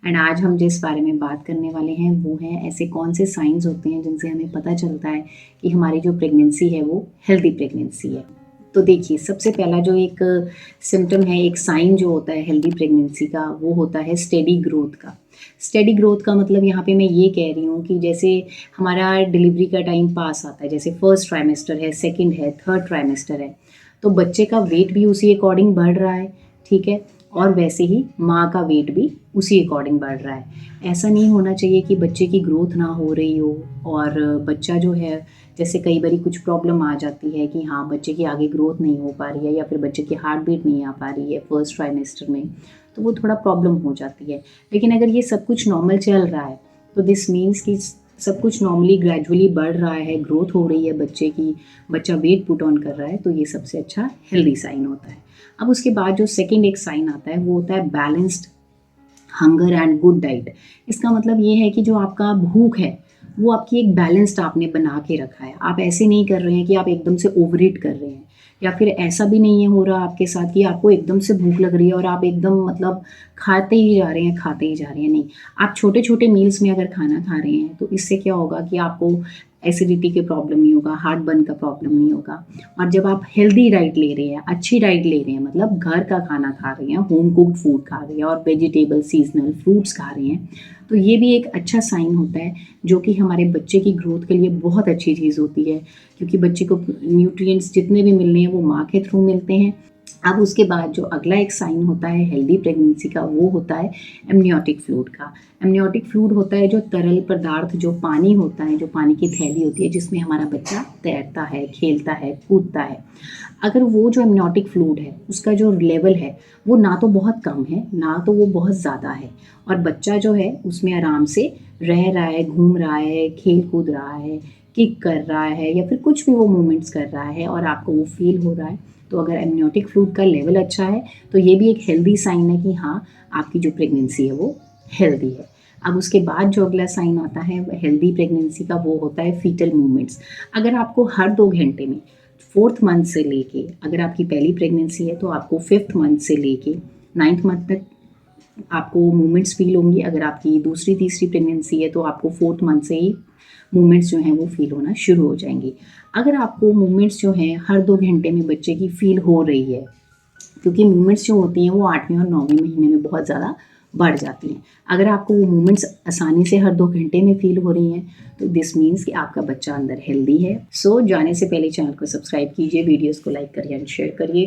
And आज हम जिस बारे में बात करने वाले हैं वो हैं ऐसे कौन से साइंस होते हैं जिनसे हमें पता चलता है कि हमारी जो प्रेगनेंसी है वो हेल्दी प्रेगनेंसी है। तो देखिए, सबसे पहला जो एक सिम्टम है, एक साइन जो होता है हेल्दी प्रेगनेंसी का, वो होता है स्टेडी ग्रोथ का। स्टेडी ग्रोथ का मतलब यहाँ पे मैं ये कह रही हूँ कि जैसे हमारा डिलीवरी का टाइम पास आता है, जैसे फर्स्ट ट्राइमेस्टर है, सेकंड है, थर्ड ट्राइमेस्टर है, तो बच्चे का वेट भी उसी अकॉर्डिंग बढ़ रहा है, ठीक है, और वैसे ही माँ का वेट भी उसी अकॉर्डिंग बढ़ रहा है। ऐसा नहीं होना चाहिए कि बच्चे की ग्रोथ ना हो रही हो और बच्चा जो है, जैसे कई बारी कुछ प्रॉब्लम आ जाती है कि हाँ, बच्चे की आगे ग्रोथ नहीं हो पा रही है या फिर बच्चे की हार्ट बीट नहीं आ पा रही है फर्स्ट ट्राइमेस्टर में, तो वो थोड़ा प्रॉब्लम हो जाती है। लेकिन अगर ये सब कुछ नॉर्मल चल रहा है तो दिस मीन्स कि सब कुछ नॉर्मली ग्रेजुअली बढ़ रहा है, ग्रोथ हो रही है बच्चे की, बच्चा वेट पुट ऑन कर रहा है, तो ये सबसे अच्छा हेल्दी साइन होता है। अब उसके बाद जो सेकंड एक साइन आता है वो होता है balanced hunger and good diet. इसका मतलब ये है कि जो आपका भूख है वो आपकी एक बैलेंस्ड आपने बना के रखा है। आप ऐसे नहीं कर रहे हैं कि आप एकदम से ओवर ईट कर रहे हैं, या फिर ऐसा भी नहीं है हो रहा आपके साथ कि आपको एकदम से भूख लग रही है और आप एकदम मतलब खाते ही जा रहे हैं, खाते ही जा रहे हैं। नहीं, आप छोटे छोटे मील्स में अगर खाना खा रहे हैं तो इससे क्या होगा कि आपको एसिडिटी के प्रॉब्लम नहीं होगा, हार्ट बर्न का प्रॉब्लम नहीं होगा। और जब आप हेल्दी डाइट ले रहे हैं, अच्छी डाइट ले रहे हैं, मतलब घर का खाना खा रहे हैं, होम कुक्ड फूड खा रहे हैं और वेजिटेबल सीजनल फ्रूट्स खा रहे हैं, तो ये भी एक अच्छा साइन होता है जो कि हमारे बच्चे की ग्रोथ के लिए बहुत अच्छी चीज़ होती है, क्योंकि बच्चे को न्यूट्रिएंट्स जितने भी मिलने हैं वो माँ के थ्रू मिलते हैं। अब उसके बाद जो अगला एक साइन होता है हेल्दी प्रेगनेंसी का वो होता है एमनियोटिक फ्लूइड का। एमनियोटिक फ्लूइड होता है जो तरल पदार्थ, जो पानी होता है, जो पानी की थैली होती है जिसमें हमारा बच्चा तैरता है, खेलता है, कूदता है। अगर वो जो एमनियोटिक फ्लूइड है उसका जो लेवल है वो ना तो बहुत कम है ना तो वो बहुत ज़्यादा है, और बच्चा जो है उसमें आराम से रह रहा है, घूम रहा है, खेल कूद रहा है, किक कर रहा है या फिर कुछ भी वो मूवमेंट्स कर रहा है और आपको वो फील हो रहा है, तो अगर एमनियोटिक फ्लूइड का लेवल अच्छा है तो ये भी एक हेल्दी साइन है कि हाँ, आपकी जो प्रेगनेंसी है वो हेल्दी है। अब उसके बाद जो अगला साइन आता है हेल्दी प्रेगनेंसी का वो होता है फीटल मूवमेंट्स। अगर आपको हर 2 घंटे में फोर्थ मंथ से लेके, अगर आपकी पहली प्रेगनेंसी है तो आपको फिफ्थ मंथ से लेके नाइन्थ मंथ तक आपको मूवमेंट्स फील होंगी। अगर आपकी दूसरी तीसरी प्रेगनेंसी है तो आपको फोर्थ मंथ से ही मूवमेंट्स जो हैं वो फील होना शुरू हो जाएंगी। अगर आपको मूवमेंट्स जो हैं हर 2 घंटे में बच्चे की फील हो रही है, क्योंकि मूवमेंट्स जो होती हैं वो 8वें और 9वें महीने में बहुत ज़्यादा बढ़ जाती हैं। अगर आपको वो मूवमेंट्स आसानी से हर 2 घंटे में फील हो रही हैं तो दिस मीन्स कि आपका बच्चा अंदर हेल्दी है। सो जाने से पहले चैनल को सब्सक्राइब कीजिए, वीडियोज़ को लाइक करिए एंड शेयर करिए।